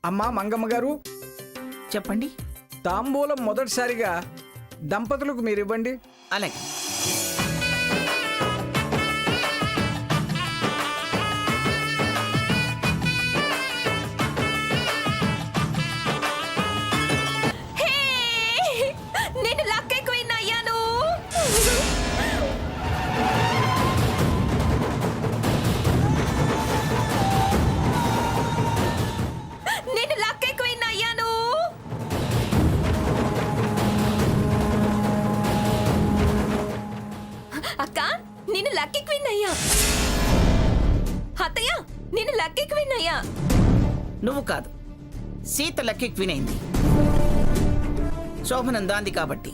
అమ్మా మంగమ్మ గారు, చెప్పండి. తాంబూలం మొదటిసారిగా దంపతులకు మీరు ఇవ్వండి. అలాగే. నేను లక్కీ క్వీన్ అయ్యాను. నేను లక్కీ క్వీన్ అయ్యాను. అక్క, నేను లక్కీ క్వీన్ అయ్యా. అత్తయ్య, నేను లక్కీ క్వీన్ అయ్యా. నువ్వు కాదు, సీత లక్కీ క్వీన్ అయింది. శోభనం దాంది కాబట్టి.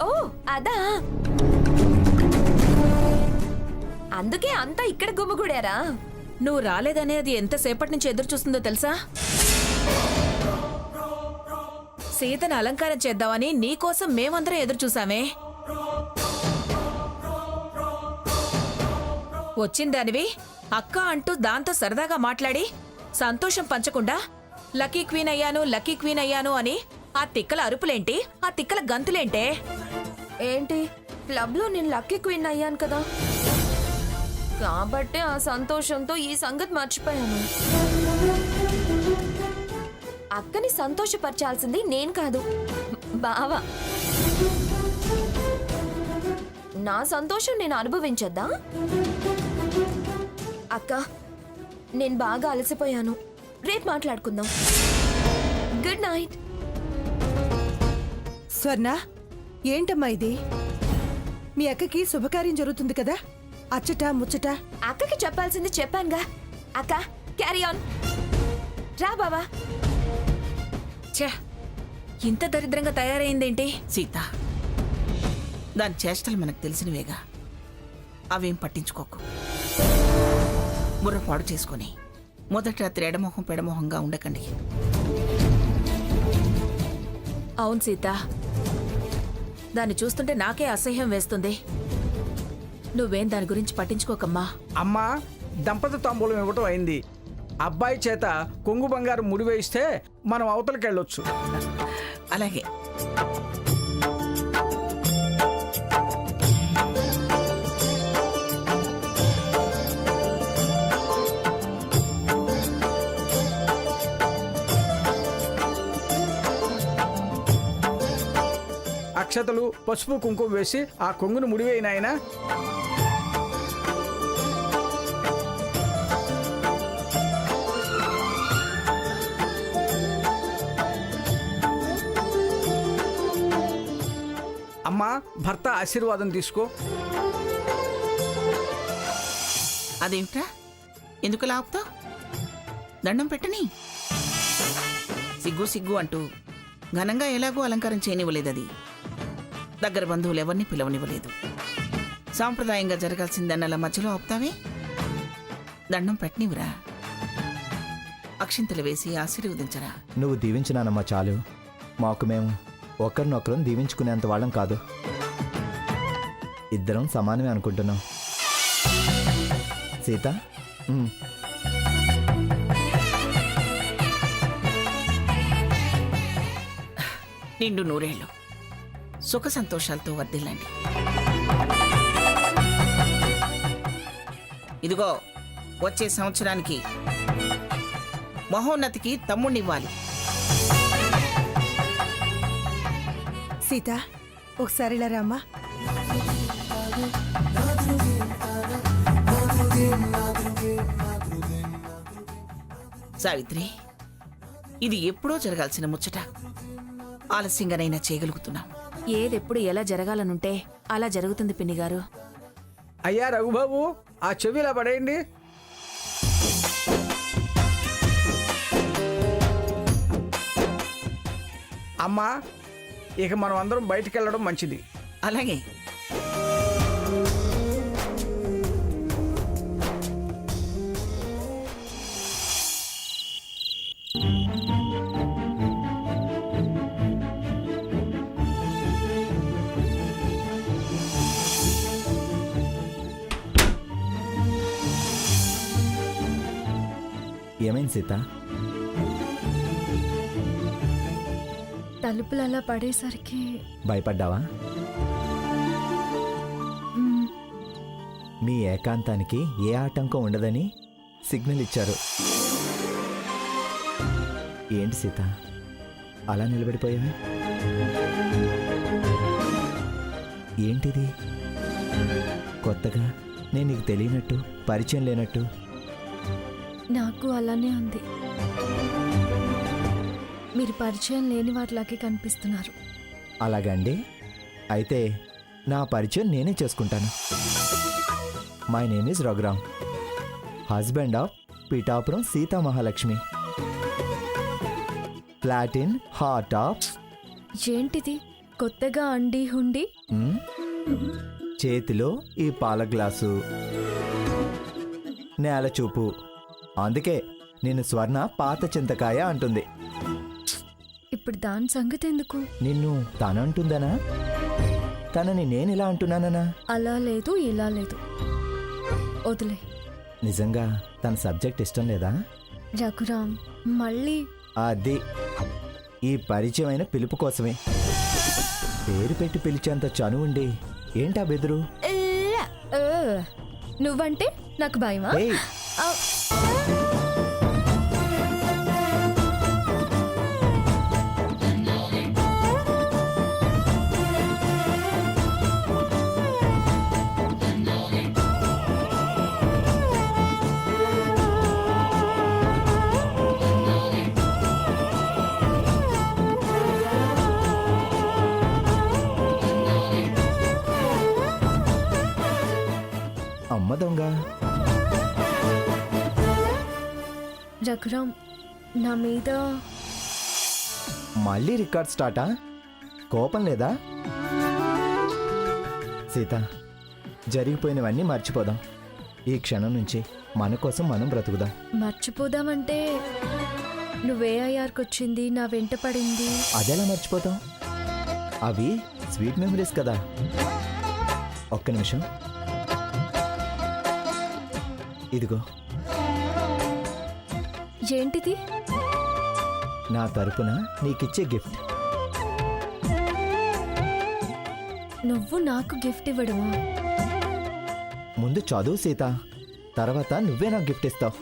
ఓ అదా, అందుకే అంతా ఇక్కడ గుమ్మగూడారా? నువ్వు రాలేదనే అది ఎంతసేపటి నుంచి ఎదురు చూస్తుందో తెలుసా? సీతను అలంకారం చేద్దామని నీకోసం మేమందరం ఎదురు చూసామే. వచ్చిందానివి అక్క అంటూ దాంతో సరదాగా మాట్లాడి సంతోషం పంచకుండా లక్కీ క్వీన్ అయ్యాను, లక్కీ క్వీన్ అయ్యాను అని ఆ తిక్కల అరుపులేంటి, ఆ తిక్కల గంతులేంటే? ఏంటి, క్లబ్ లో నేను లక్కీ క్వీన్ అయ్యాను కదా, కాబట్టి ఆ సంతోషంతో ఈ సంగతి మర్చిపోయాను. అక్కని సంతోషపరచాల్సింది నేను కాదు, బావా. నా సంతోషం నేను అనుభవించొద్దా? అక్క, నేను బాగా అలసిపోయాను, రేపు మాట్లాడుకుందాం. Good night. స్వర్ణ, ఏంటమ్మా ఇది? మీ అక్కకి శుభకార్యం జరుగుతుంది కదా, అచ్చట ముచ్చట. అక్కకి చెప్పాల్సింది చెప్పానుగా. అక్క, క్యారీ ఆన్. రా బావా. ఛే, ఇంత దరిద్రంగా తయారైందేంటి? సీత, దాని చేష్టలు మనకు తెలిసినవేగా, అవేం పట్టించుకోకు. బుర్రపాడు చేసుకొని మొదటి రాత్రి ఎడమొహం పెడమొహంగా ఉండకండి. అవును సీత, దాన్ని చూస్తుంటే నాకే అసహ్యం వేస్తుంది. నువ్వేం దాని గురించి పట్టించుకోకమ్మా. అమ్మా, దంపతి తాంబూలం ఇవ్వటం అయింది. అబ్బాయి చేత కొంగు బంగారం ముడివేయిస్తే మనం అవతలకి వెళ్ళొచ్చు. అలాగే. అక్షతలు, పసుపు, కుంకుమ వేసి ఆ కొంగును ముడివేయి నాయనా. అమ్మా, భర్త ఆశీర్వాదం తీసుకో. అదేమిట్రా, ఎందుకు లాపుతావు? దండం పెట్టని. సిగ్గు సిగ్గు అంటూ ఘనంగా ఎలాగో అలంకారం చేయనివ్వలేదు. అది దగ్గర బంధువులు ఎవరిని పిలవనివ్వలేదు. సాంప్రదాయంగా జరగాల్సిందన్నలా మధ్యలో ఆపుతావే. దండం పెట్టనివ్వరా, అక్షింతలు వేసి ఆశీర్వదించరా. నువ్వు దీవించినానమ్మా చాలు. మాకు మేము ఒకరినొకరం దీవించుకునేంత వాళ్ళం కాదు. ఇద్దరం సమానమే అనుకుంటున్నాం. సీత, నిండు నూరేళ్ళు సుఖ సంతోషాలతో వర్ధిల్లండి. ఇదిగో, వచ్చే సంవత్సరానికి మహోన్నతికి తమ్ముణ్ణివ్వాలి. సీత, ఒకసారి ఇలా రామ్మా. సావిత్రి, ఇది ఎప్పుడో జరగాల్సిన ముచ్చట. ఆలస్యంగానైనా చేయగలుగుతున్నాం. ఏదెప్పుడు ఎలా జరగాలనుంటే అలా జరుగుతుంది పిన్నిగారు. అయ్యా రఘుబాబు, ఆ చెవిలా పడేయండి. అమ్మా, ఇక మనం అందరం బయటికి వెళ్ళడం మంచిది. అలాగే. ఏమైంది సీత? తలుపులు అలా పడేసరికి భయపడ్డావా? మీ ఏకాంతానికి ఏ ఆటంకం ఉండదని సిగ్నల్ ఇచ్చారు. ఏంటి సీత అలా నిలబడిపోయావే? ఏంటిది కొత్తగా, నేను నీకు తెలియనట్టు, పరిచయం లేనట్టు? నాకు అలానే ఉంది. మీరు పరిచయం లేని వాటిలాగే కనిపిస్తున్నారు. అలాగండి, అయితే నా పరిచయం నేనే చేసుకుంటాను. My name is Raghuram, husband of Pithapuram Sita Mahalakshmi, flat in heart of. ఏంటిది కొత్తగా అండి హుండి? చేతిలో ఈ పాల గ్లాసు, నేల చూపు, అందుకే నేను స్వర్ణ పాత చింతకాయ అంటుంది. ఇప్పుడు దాని సంగతి ఎందుకు? నిన్ను తనంటుందనా, తనని నేను ఇలా అంటున్నాననా? అలా లేదు ఇలా లేదు, వదిలే. నిజంగా తన సబ్జెక్ట్ ఇష్టం లేదా? రఘురామ్ మళ్ళీ అది ఈ పరిచయమైన పిలుపు కోసమే. పేరు పెట్టి పిలిచేంత చనువుండి ఏంటా బెదురు? నువ్వంటే నాకు భయమా? ఏయ్, అమ్మ దొంగ. రఘురామ్ నా మీద మళ్ళీ రికార్డ్ స్టార్టా? కోపం లేదా? సీత, జరిగిపోయినవన్నీ మర్చిపోదాం. ఈ క్షణం నుంచి మన కోసం మనం బ్రతుకుదాం. మర్చిపోదామంటే నువ్వే అయ్యార్కొచ్చింది, నా వెంట పడింది. అదెలా మర్చిపోతాం? అవి స్వీట్ మెమరీస్ కదా. ఒక్క నిమిషం, ఇదిగో ఏంటిది? నా తరపున నీకిచ్చే గిఫ్ట్. నువ్వు నాకు గిఫ్ట్ ఇవ్వడమా? ముందు చదువు సీత, తర్వాత నువ్వే నాకు గిఫ్ట్ ఇస్తావు.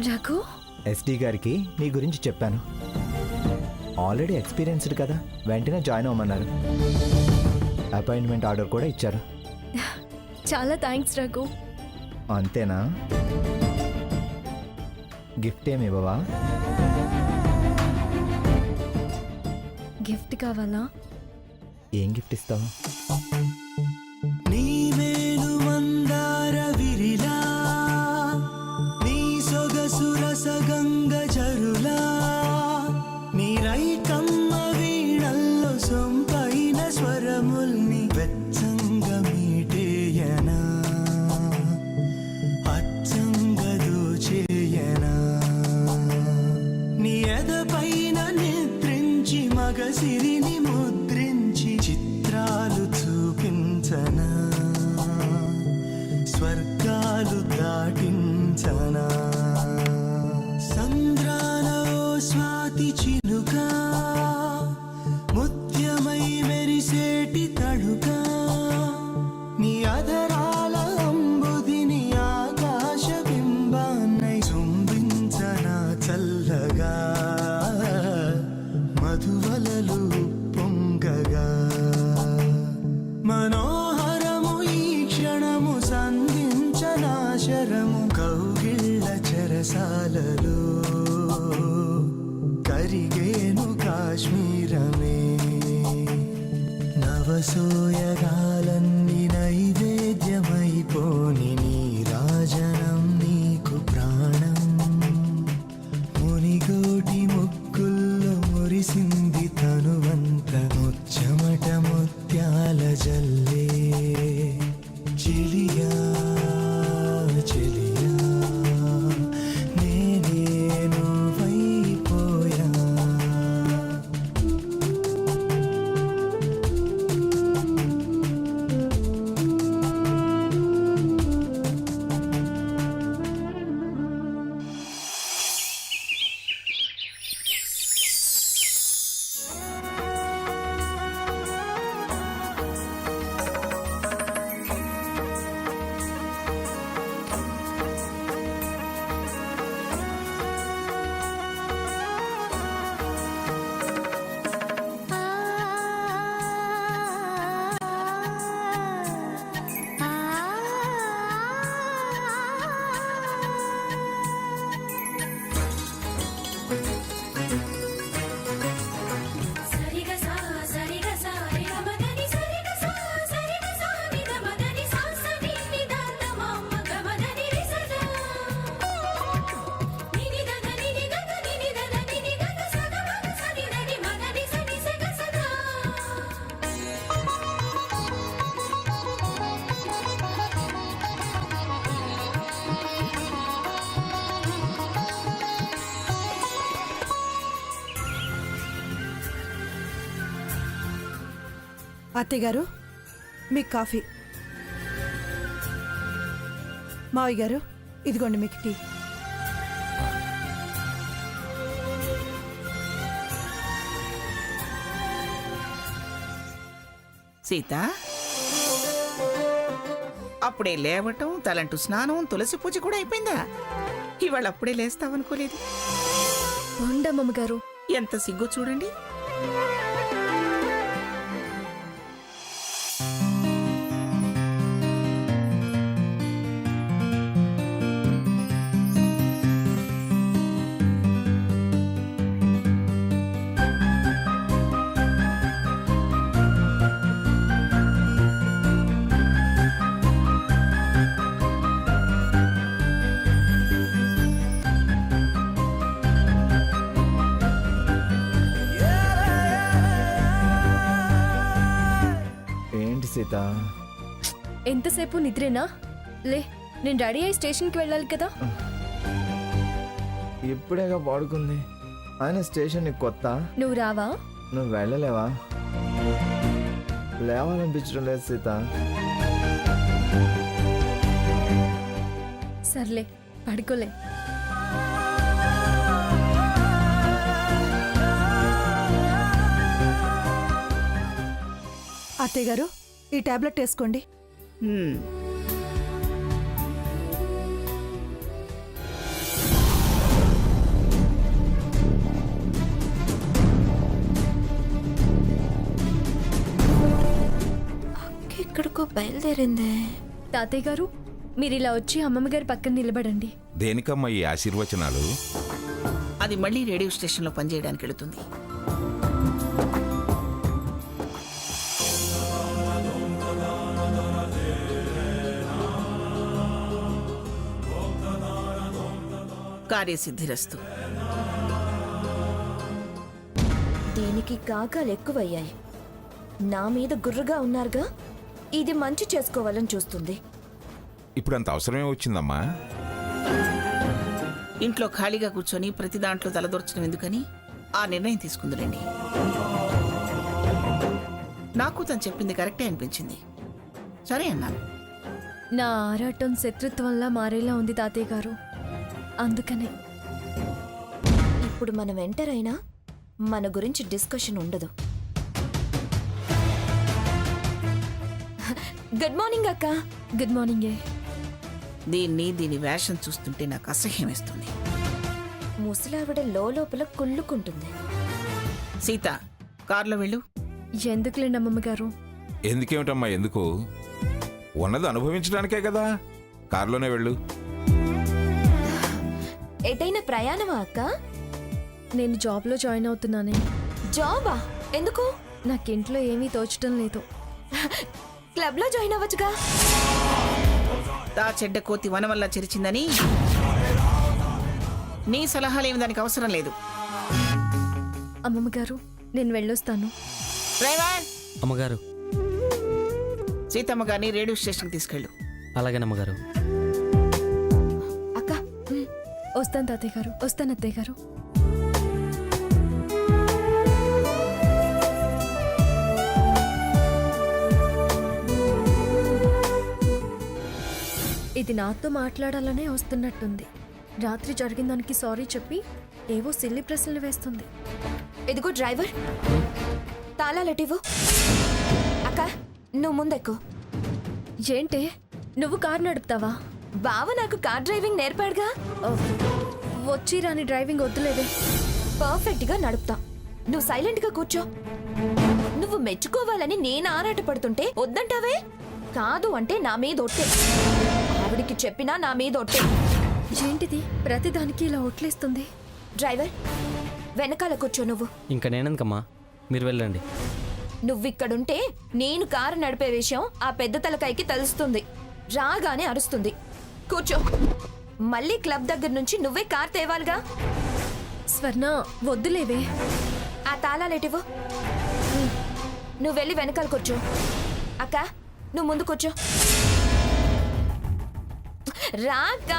రఘు, ఎస్డి గారికి నీ గురించి చెప్పాను. ఆల్రెడీ ఎక్స్పీరియన్స్డ్ కదా, వెంటనే జాయిన్ అవ్వమన్నారు. అపాయింట్మెంట్ ఆర్డర్ కూడా ఇచ్చారు. చాలా థ్యాంక్స్ రఘు. అంతేనా? గిఫ్ట్ ఏమి ఇవ్వవా? గిఫ్ట్ కావాలా? ఏం గిఫ్ట్ ఇస్తావు? నీవేను మందార విరిలా, నీ సొగసు రసగంగ జరులా, నీ రైకమ్మ వీణల్లో సొంపైన స్వరముల్ని వెచ్చంగా మీటేయనా, అచ్చంగా దోచేయనా, నీ ఎదపైన నిద్రించి మగసిరిని ముద్రించి చిత్రాలు చూపించనా, స్వర్గాలు దాటించనా, సంద్రాన ఓ స్వాతి చిలుక, ముత్యమై మెరిసేటి తడుక, నీ అధరాల అంబుదిని ఆకాశ బింబాన్నై చుంబించనా చల్లగా, మధువలలు పొంగగా, మనోహరము ఈ క్షణము సంధించనాశరము కౌగిళ్ళ చెరసాలలో, కరిగేను కాశ్మీరమే, నవసోయగాలన్నీ నైవేద్యమైపోని నీ రాజనం నీకు ప్రాణం, మునిగోటి ముక్కుల్లో మురిసింది తనువంత ముచ్చమట ముత్యాల అత్తయ్య గారు మీకు కాఫీ. మావయ్య గారు ఇదిగోండి మీకు టీ. సీత, అప్పుడే లేవటం, తలంటూ స్నానం, తులసి పూజ కూడా అయిపోయిందా? ఇవాళ అప్పుడే లేస్తావనుకోలేదు. ఉండమ్మమ్మ గారు. ఎంత సిగ్గు చూడండి. ఏంటి సీత? ఎంతసేపు నిద్రేనా? లే, నేను రెడీ అయ్యి స్టేషన్కి వెళ్ళాలి కదా. ఇప్పుడేగా పడుకుంది. ఆయన స్టేషన్ నీకు కొత్త. నువ్వు రావా? నువ్వు వెళ్ళలేవా? లేవాలనిపించడం లేదు సీత. సర్లే, పడుకోలే. అత్తయ్య గారు ఈ టాబ్లెట్ వేసుకోండి. హ్మ్. ఎక్కడికో బయలుదేరిందే. తాతయ్య గారు, మీరు ఇలా వచ్చి అమ్మమ్మ గారి పక్కన నిలబడండి. దేనికమ్మా ఈ ఆశీర్వచనాలు? అది మళ్ళీ రేడియో స్టేషన్లో పనిచేయడానికి వెళుతుంది. కార్యసిద్ధిరస్తు. దీనికి కాకాలు ఎక్కువయ్యాయి. నా మీద గుర్రుగా ఉన్నారుగా, ఇది మంచి చేసుకోవాలని చూస్తుంది. ఇప్పుడు అంత అవసరమే వచ్చిందమ్మా? ఇంట్లో ఖాళీగా కూర్చొని ప్రతి దాంట్లో తలదొరచడం ఎందుకని ఆ నిర్ణయం తీసుకుందిలేండి. నాకు తను చెప్పింది కరెక్టే అనిపించింది. సరే అన్నాను. నా ఆరాటం శత్రుత్వంలా మారేలా ఉంది తాతయ్య గారు. అందుకనే ఇప్పుడు మనం ఎంటర్ అయినా మన గురించి డిస్కషన్ ఉండదు. గుడ్ మార్నింగ్ అక్క. గుడ్ మార్నింగే. దీని వేషం చూస్తుంటే నాకు అసహ్యం వేస్తుంది. ముసలావిడ లోపల కుళ్ళుకుంటుంది. సీత, కారులో వెళ్ళు. ఎందుకులేండి అమ్మమ్మ గారు. ఎందుకేమిటమ్మా? ఎందుకు? ఉన్నది అనుభవించడానికే కదా. కారులోనే వెళ్ళు. ఎటైనా ప్రయాణమా అక్క? నేను జాబ్లో జాయిన్ అవుతున్నానే. జాబా? ఎందుకు? నాకింట్లో ఏమీ తోచడం లేదు. క్లబ్లో జాయిన్ అవ్వచ్చుగా. దా చెడ్డ కోతి వన వల్ల చెరిచిందని నీ సలహాలేమి దానికి అవసరం లేదు. అమ్మమ్మ గారు, నేను వెళ్ళొస్తాను. డ్రైవర్, అమ్మగారు. సీతమ్మ గారిని రేడియో స్టేషన్కి తీసుకెళ్ళు. అలాగేనమ్మగారు. అక్క, వస్తాను తాతయ్య గారు. వస్తాను అత్తయ్య గారు. ఇది నాతో మాట్లాడాలనే వస్తున్నట్టుంది. రాత్రి జరిగిన దానికి సారీ చెప్పి ఏవో సిల్లి ప్రశ్నలు వేస్తుంది. ఇదిగో డ్రైవర్, తాళాలటివ్వు. అక్క, నువ్వు ముందెక్కు. ఏంటి, నువ్వు కార్ నడుపుతావా? బావ నాకు కార్ డ్రైవింగ్ నేర్పాడుగా. వచ్చి రాని డ్రైవింగ్ వద్దులేదే. పర్ఫెక్ట్గా నడుపుతా. నువ్వు సైలెంట్గా కూర్చో. నువ్వు మెచ్చుకోవాలని నేను ఆరాట పడుతుంటే వద్దంటావే. కాదు అంటే నా మీద ఒట్టే. ఆవిడికి చెప్పినా నా మీద ఒట్టే. ఏంటిది, ప్రతిదానికి ఇలా ఒట్లేస్తుంది? డ్రైవర్, వెనకాల కూర్చో. నువ్వు ఇంకా నేనెందుకమ్మా, మీరు వెళ్ళండి. నువ్విక్కడుంటే నేను కారు నడిపే విషయం ఆ పెద్ద తలకాయకి తెలుస్తుంది. రాగానే అరుస్తుంది. కూర్చో. మళ్ళీ క్లబ్ దగ్గర నుంచి నువ్వే కార్ తేవాలిగా. స్వర్ణ, వద్దులేవే. ఆ తాళాలేటివ్వు. నువ్వు వెళ్ళి వెనకాల కూర్చో. అక్క, నువ్వు ముందు కూర్చో. రాక.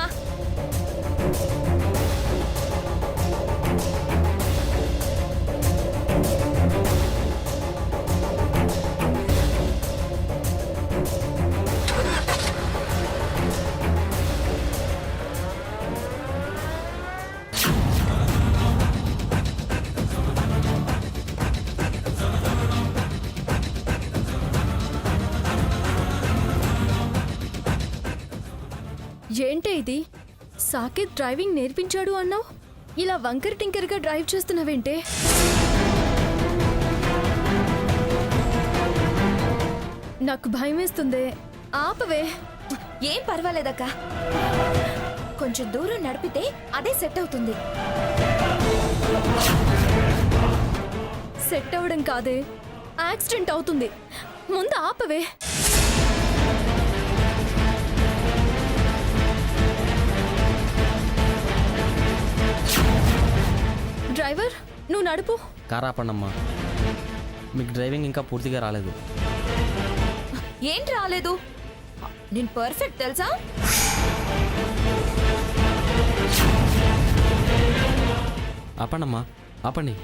ఏంటే ఇది? సాకేత్ డ్రైవింగ్ నేర్పించాడు అన్నావు, ఇలా వంకర టింకర్గా డ్రైవ్ చేస్తున్నావేంటే? నాకు భయం వేస్తుందే, ఆపవే. ఏం పర్వాలేదక్క, కొంచెం దూరం నడిపితే అదే సెట్ అవుతుంది. సెట్ అవ్వడం కాదే, యాక్సిడెంట్ అవుతుంది. ముందు ఆపవే. డ్రైవర్, నువ్వు నడుపు. కార్ ఆపండమ్మా. మీకు డ్రైవింగ్ ఇంకా పూర్తిగా రాలేదు. ఏంటి రాలేదు? నేను పర్ఫెక్ట్ తెలుసా? ఆపండమ్మా, ఆపండి.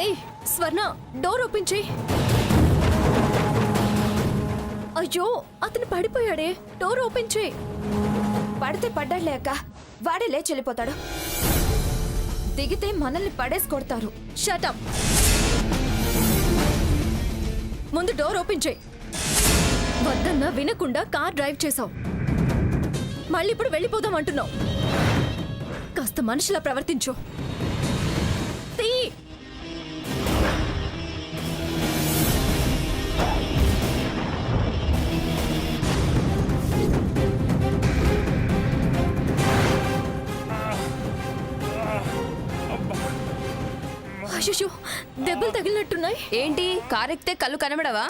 ఏయ్ స్వర్ణ, డోర్ ఓపెన్ చేయి. అయ్యో, అతను పడిపోయాడే, డోర్ ఓపెన్ చేయి. పడితే పడ్డాడులే అక్క, వాడే లేచి వెళ్ళిపోతాడు. దిగితే మనల్ని పడేసి కొడతారు. షటప్. ముందు డోర్ ఓపెన్ చేయి. వద్దన్నా వినకుండా కార్ డ్రైవ్ చేసావు, మళ్ళీ ఇప్పుడు వెళ్ళిపోదాం అంటున్నావు. కాస్త మనిషిలా ప్రవర్తించు. తీ. అయ్యో, దెబ్బలు తగిలినట్టున్నాయి. ఏంటి, కారెక్కితే కళ్ళు కనబడవా?